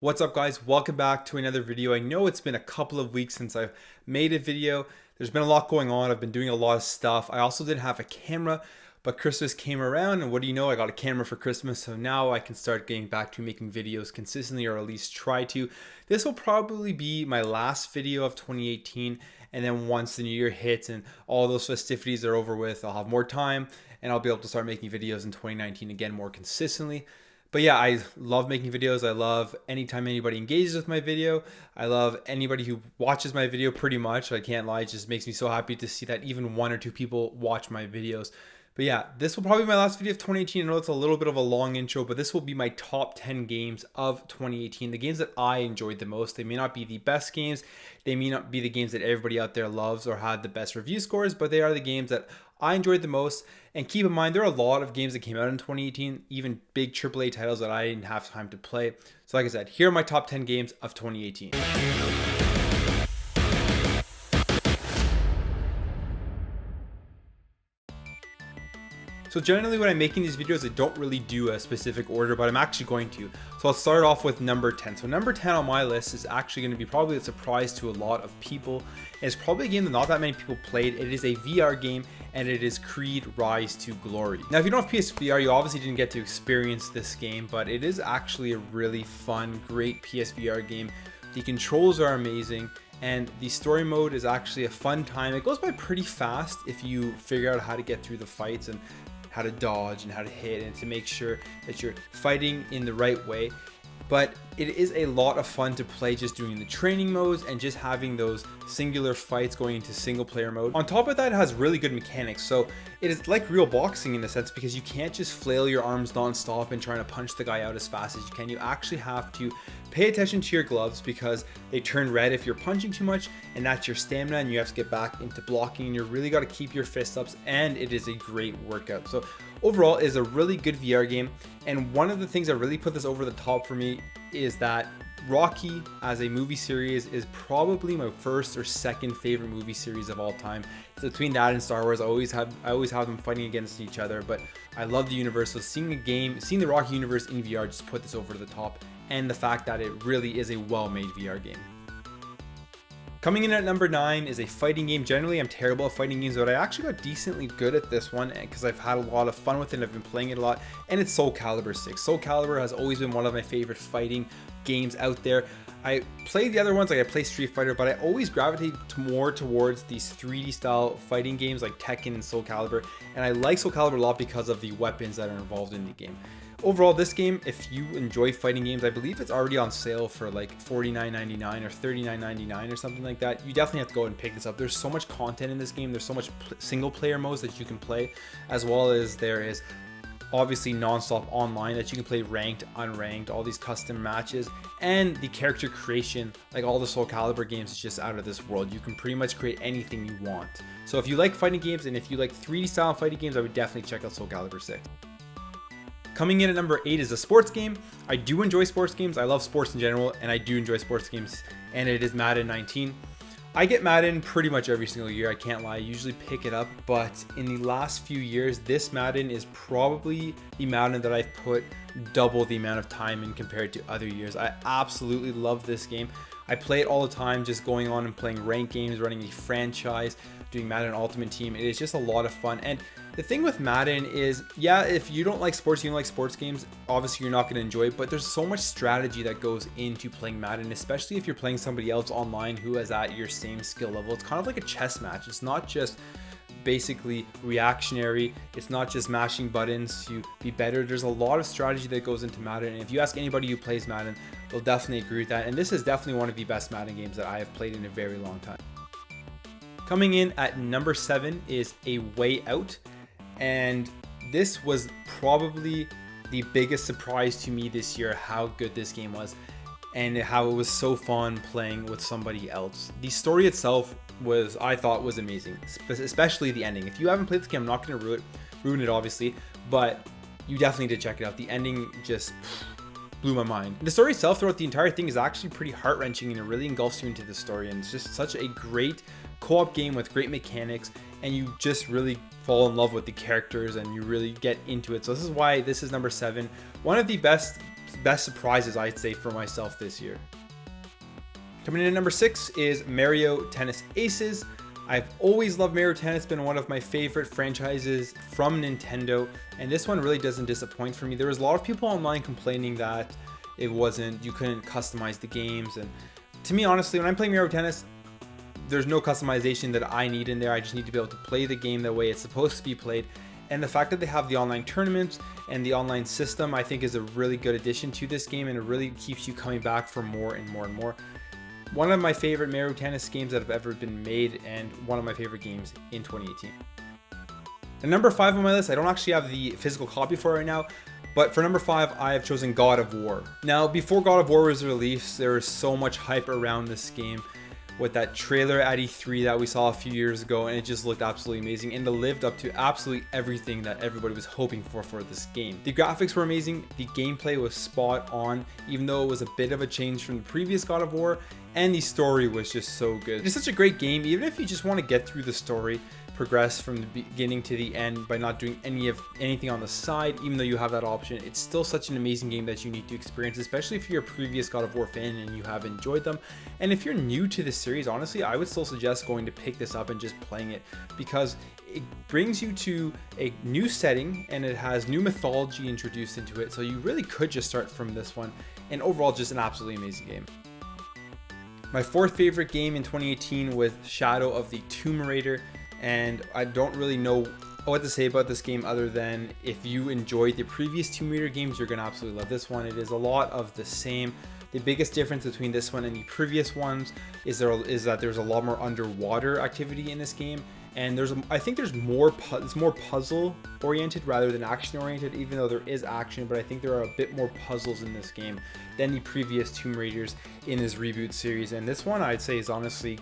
What's up, guys? Welcome back to another video. I know it's been a couple of weeks since I've made a video. There's been a lot going on. I've been doing a lot of stuff. I also didn't have a camera, but Christmas came around, and what do you know? I got a camera for Christmas, so now I can start getting back to making videos consistently, or at least try to. This will probably be my last video of 2018, and then once the new year hits and all those festivities are over with, I'll have more time and I'll be able to start making videos in 2019 again more consistently. But yeah, I love making videos. I love anytime anybody engages with my video. I love anybody who watches my video pretty much. I can't lie, it just makes me so happy to see that even one or two people watch my videos. But yeah, this will probably be my last video of 2018. I know it's a little bit of a long intro, but this will be my top 10 games of 2018. The games that I enjoyed the most. They may not be the best games. They may not be the games that everybody out there loves or had the best review scores, but they are the games that I enjoyed the most. And keep in mind, there are a lot of games that came out in 2018, even big AAA titles that I didn't have time to play. So like I said, here are my top 10 games of 2018. So generally when I'm making these videos, I don't really do a specific order, but I'm actually going to. So I'll start off with number 10. So number 10 on my list is actually going to be probably a surprise to a lot of people. It's probably a game that not that many people played. It is a VR game, and it is Creed Rise to Glory. Now, if you don't have PSVR, you obviously didn't get to experience this game, but it is actually a really fun, great PSVR game. The controls are amazing, and the story mode is actually a fun time. It goes by pretty fast if you figure out how to get through the fights and how to dodge and how to hit and to make sure that you're fighting in the right way. But it is a lot of fun to play just doing the training modes and just having those singular fights going into single player mode. On top of that, it has really good mechanics. So it is like real boxing in a sense, because you can't just flail your arms non-stop and trying to punch the guy out as fast as you can. You actually have to pay attention to your gloves because they turn red if you're punching too much, and that's your stamina, and you have to get back into blocking, and you really got to keep your fist ups, and it is a great workout. So overall, it is a really good VR game, and one of the things that really put this over the top for me is that Rocky as a movie series is probably my first or second favorite movie series of all time. So between that and Star Wars, I always have them fighting against each other, but I love the universe. So seeing the Rocky universe in VR just put this over to the top, and the fact that it really is a well-made VR game. Coming in at number 9 is a fighting game. Generally, I'm terrible at fighting games, but I actually got decently good at this one because I've had a lot of fun with it and I've been playing it a lot, and it's Soul Calibur 6. Soul Calibur has always been one of my favorite fighting games out there. I play the other ones, like I play Street Fighter, but I always gravitate more towards these 3D style fighting games like Tekken and Soul Calibur, and I like Soul Calibur a lot because of the weapons that are involved in the game. Overall, this game, if you enjoy fighting games, I believe it's already on sale for like $49.99 or $39.99 or something like that. You definitely have to go and pick this up. There's so much content in this game. There's so much single player modes that you can play, as well as there is obviously non-stop online that you can play, ranked, unranked, all these custom matches, and the character creation, like all the Soul Calibur games, is just out of this world. You can pretty much create anything you want. So if you like fighting games and if you like 3D style fighting games, I would definitely check out Soul Calibur 6. Coming in at number 8 is a sports game. I do enjoy sports games. I love sports in general, and I do enjoy sports games, and it is Madden 19. I get Madden pretty much every single year, I can't lie. I usually pick it up, but in the last few years, this Madden is probably the Madden that I've put double the amount of time in compared to other years. I absolutely love this game. I play it all the time, just going on and playing ranked games, running a franchise, doing Madden Ultimate Team. It is just a lot of fun. And the thing with Madden is, yeah, if you don't like sports, you don't like sports games, obviously you're not going to enjoy it, but there's so much strategy that goes into playing Madden, especially if you're playing somebody else online who is at your same skill level. It's kind of like a chess match. It's not just basically reactionary. It's not just mashing buttons to be better. There's a lot of strategy that goes into Madden, and if you ask anybody who plays Madden, they'll definitely agree with that. And this is definitely one of the best Madden games that I have played in a very long time. Coming in at number 7 is A Way Out, and this was probably the biggest surprise to me this year, how good this game was and how it was so fun playing with somebody else. The story itself I thought was amazing, especially the ending. If you haven't played this game, I'm not going to ruin it obviously, but you definitely need to check it out. The ending just blew my mind. The story itself throughout the entire thing is actually pretty heart-wrenching, and it really engulfs you into the story, and it's just such a great co-op game with great mechanics, and you just really fall in love with the characters and you really get into it. So this is why this is number 7. One of the best best surprises, I'd say, for myself this year. Coming in at number 6 is Mario Tennis Aces. I've always loved Mario Tennis, been one of my favorite franchises from Nintendo, and this one really doesn't disappoint for me. There was a lot of people online complaining that you couldn't customize the games, and to me, honestly, when I'm playing Mario Tennis, there's no customization that I need in there. I just need to be able to play the game the way it's supposed to be played. And the fact that they have the online tournaments and the online system, I think, is a really good addition to this game, and it really keeps you coming back for more and more and more. One of my favorite Mario Tennis games that have ever been made, and one of my favorite games in 2018. And number 5 on my list, I don't actually have the physical copy for it right now, but for number 5, I have chosen God of War. Now, before God of War was released, there was so much hype around this game with that trailer at E3 that we saw a few years ago, and it just looked absolutely amazing, and it lived up to absolutely everything that everybody was hoping for this game. The graphics were amazing, the gameplay was spot on, even though it was a bit of a change from the previous God of War, and the story was just so good. It's such a great game, even if you just want to get through the story, progress from the beginning to the end by not doing anything on the side, even though you have that option. It's still such an amazing game that you need to experience, especially if you're a previous God of War fan and you have enjoyed them. And if you're new to this series, honestly, I would still suggest going to pick this up and just playing it, because it brings you to a new setting and it has new mythology introduced into it. So you really could just start from this one, and overall just an absolutely amazing game. My 4th favorite game in 2018 was Shadow of the Tomb Raider. And I don't really know what to say about this game other than if you enjoyed the previous Tomb Raider games, you're going to absolutely love this one. It is a lot of the same. The biggest difference between this one and the previous ones is that there's a lot more underwater activity in this game, and I think it's more puzzle oriented rather than action oriented, even though there is action, but I think there are a bit more puzzles in this game than the previous Tomb Raiders in this reboot series. And this one, I'd say, is honestly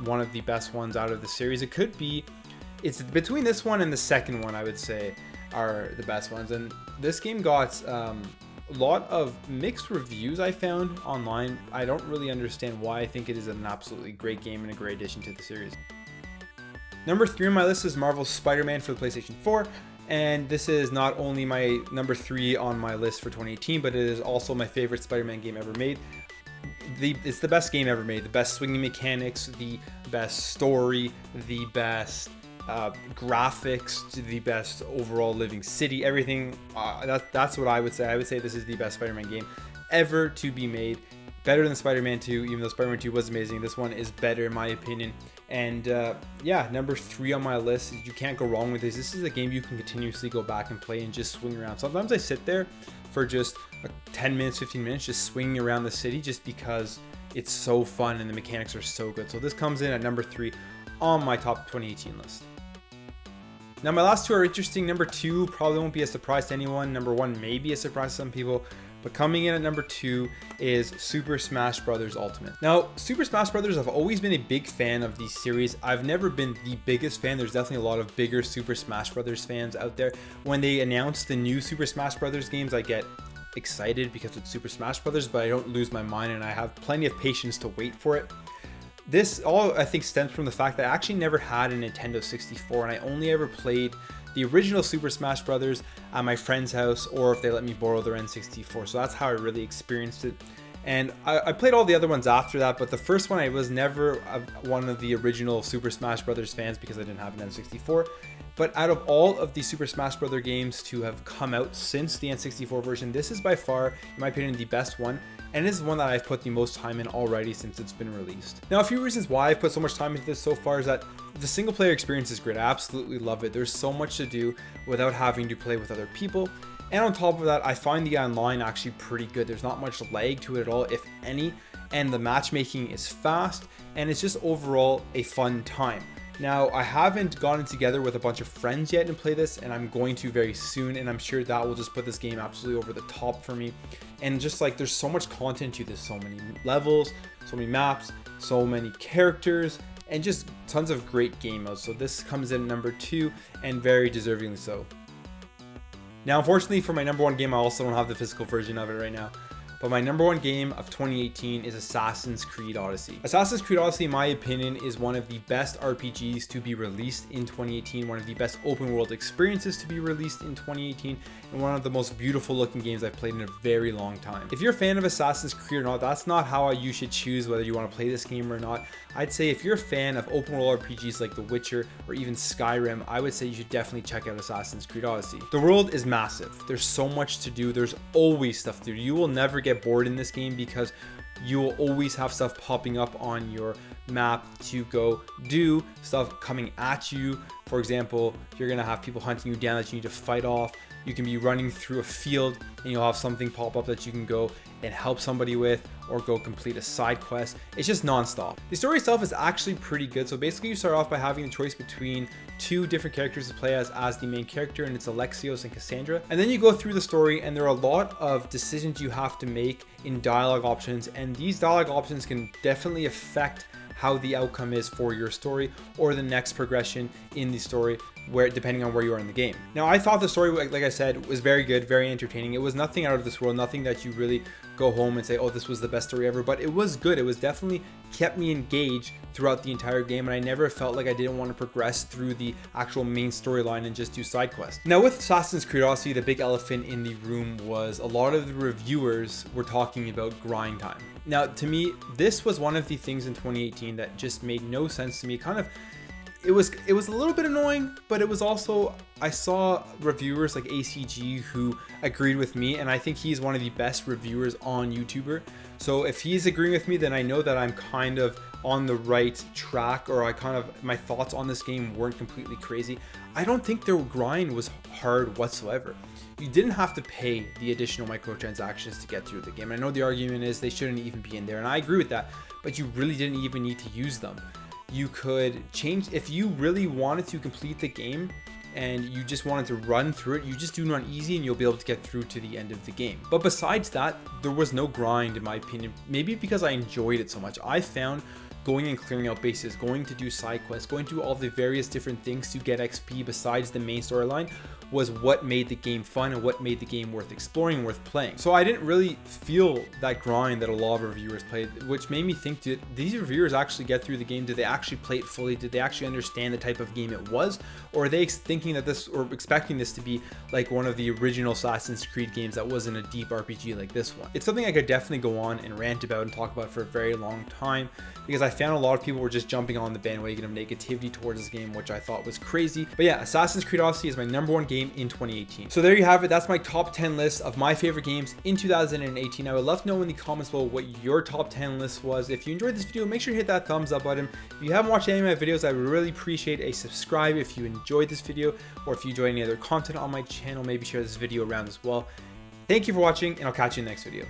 one of the best ones out of the series. It's between this one and the second one, I would say, are the best ones. And this game got a lot of mixed reviews I found online. I don't really understand why. I think it is an absolutely great game and a great addition to the series. Number 3 on my list is Marvel's Spider-Man for the PlayStation 4. And this is not only my number 3 on my list for 2018, but it is also my favorite Spider-Man game ever made. It's the best game ever made. The best swinging mechanics, the best story, the best graphics, the best overall living city, everything. That's what I would say. I would say this is the best Spider-Man game ever to be made. Better than Spider-Man 2, even though Spider-Man 2 was amazing. This one is better in my opinion. And yeah, number 3 on my list, you can't go wrong with this. This is a game you can continuously go back and play and just swing around. Sometimes I sit there for just 10 minutes, 15 minutes, just swinging around the city just because it's so fun and the mechanics are so good. So this comes in at number 3 on my top 2018 list. Now my last 2 are interesting. Number 2 probably won't be a surprise to anyone. Number 1 may be a surprise to some people. But coming in at number 2 is Super Smash Bros. Ultimate. Now, Super Smash Bros. I've always been a big fan of these series. I've never been the biggest fan. There's definitely a lot of bigger Super Smash Bros. Fans out there. When they announce the new Super Smash Bros. Games, I get excited because it's Super Smash Bros., but I don't lose my mind and I have plenty of patience to wait for it. This all, I think, stems from the fact that I actually never had a Nintendo 64, and I only ever played the original Super Smash Bros. At my friend's house, or if they let me borrow their N64. So that's how I really experienced it. And I played all the other ones after that, but the first one, I was never one of the original Super Smash Bros. Fans because I didn't have an N64. But out of all of the Super Smash Bros. Games to have come out since the N64 version, this is by far, in my opinion, the best one. And this is one that I've put the most time in already since it's been released. Now, a few reasons why I've put so much time into this so far is that the single player experience is great. I absolutely love it. There's so much to do without having to play with other people. And on top of that, I find the online actually pretty good. There's not much lag to it at all, if any. And the matchmaking is fast, and it's just overall a fun time. Now, I haven't gotten together with a bunch of friends yet and play this, and I'm going to very soon, and I'm sure that will just put this game absolutely over the top for me. And just like, there's so much content to this, so many levels, so many maps, so many characters, and just tons of great game modes. So this comes in number 2, and very deservingly so. Now, unfortunately for my number 1 game, I also don't have the physical version of it right now. but my number one game of 2018 is Assassin's Creed Odyssey. Assassin's Creed Odyssey, in my opinion, is one of the best RPGs to be released in 2018, one of the best open world experiences to be released in 2018, and one of the most beautiful looking games I've played in a very long time. If you're a fan of Assassin's Creed or not, that's not how you should choose whether you want to play this game or not. I'd say if you're a fan of open world RPGs like The Witcher or even Skyrim, I would say you should definitely check out Assassin's Creed Odyssey. The world is massive. There's so much to do. There's always stuff to do. You will never get bored in this game because you will always have stuff popping up on your map to go do, stuff coming at you. For example, you're gonna have people hunting you down that you need to fight off. You can be running through a field and you'll have something pop up that you can go and help somebody with, or go complete a side quest. It's just non-stop. The story itself is actually pretty good. So basically you start off by having the choice between two different characters to play as the main character, and it's Alexios and Cassandra. And then you go through the story and there are a lot of decisions you have to make in dialogue options, and these dialogue options can definitely affect how the outcome is for your story or the next progression in the story, where depending on where you are in the game. Now, I thought the story, like I said, was very good, very entertaining. It was nothing out of this world, nothing that you really go home and say, oh, this was the best story ever, but it was good. It was definitely kept me engaged throughout the entire game, and I never felt like I didn't want to progress through the actual main storyline and just do side quests. Now, with Assassin's Creed Odyssey, the big elephant in the room was a lot of the reviewers were talking about grind time. Now, to me, this was one of the things in 2018 that just made no sense to me. It was a little bit annoying, but it was also, I saw reviewers like ACG who agreed with me, and I think he's one of the best reviewers on YouTuber. So if he's agreeing with me, then I know that I'm kind of on the right track, or my thoughts on this game weren't completely crazy. I don't think their grind was hard whatsoever. You didn't have to pay the additional microtransactions to get through the game. I know the argument is they shouldn't even be in there, and I agree with that, but you really didn't even need to use them. You could change, if you really wanted to complete the game and you just wanted to run through it, you just do it on easy and you'll be able to get through to the end of the game. But besides that, there was no grind in my opinion, maybe because I enjoyed it so much. I found going and clearing out bases, going to do side quests, going to do all the various different things to get XP besides the main storyline was what made the game fun and what made the game worth exploring and worth playing. So I didn't really feel that grind that a lot of reviewers played, which made me think, did these reviewers actually get through the game? Did they actually play it fully? Did they actually understand the type of game it was? Or are they thinking that this, or expecting this to be like one of the original Assassin's Creed games that wasn't a deep RPG like this one? It's something I could definitely go on and rant about and talk about for a very long time, because I found a lot of people were just jumping on the bandwagon of negativity towards this game, which I thought was crazy. But yeah, Assassin's Creed Odyssey is my number one game in 2018. So there you have it. That's my top 10 list of my favorite games in 2018. I would love to know in the comments below what your top 10 list was. If you enjoyed this video, make sure to hit that thumbs up button. If you haven't watched any of my videos, I would really appreciate a subscribe if you enjoyed this video, or if you enjoy any other content on my channel, maybe share this video around as well. Thank you for watching, and I'll catch you in the next video.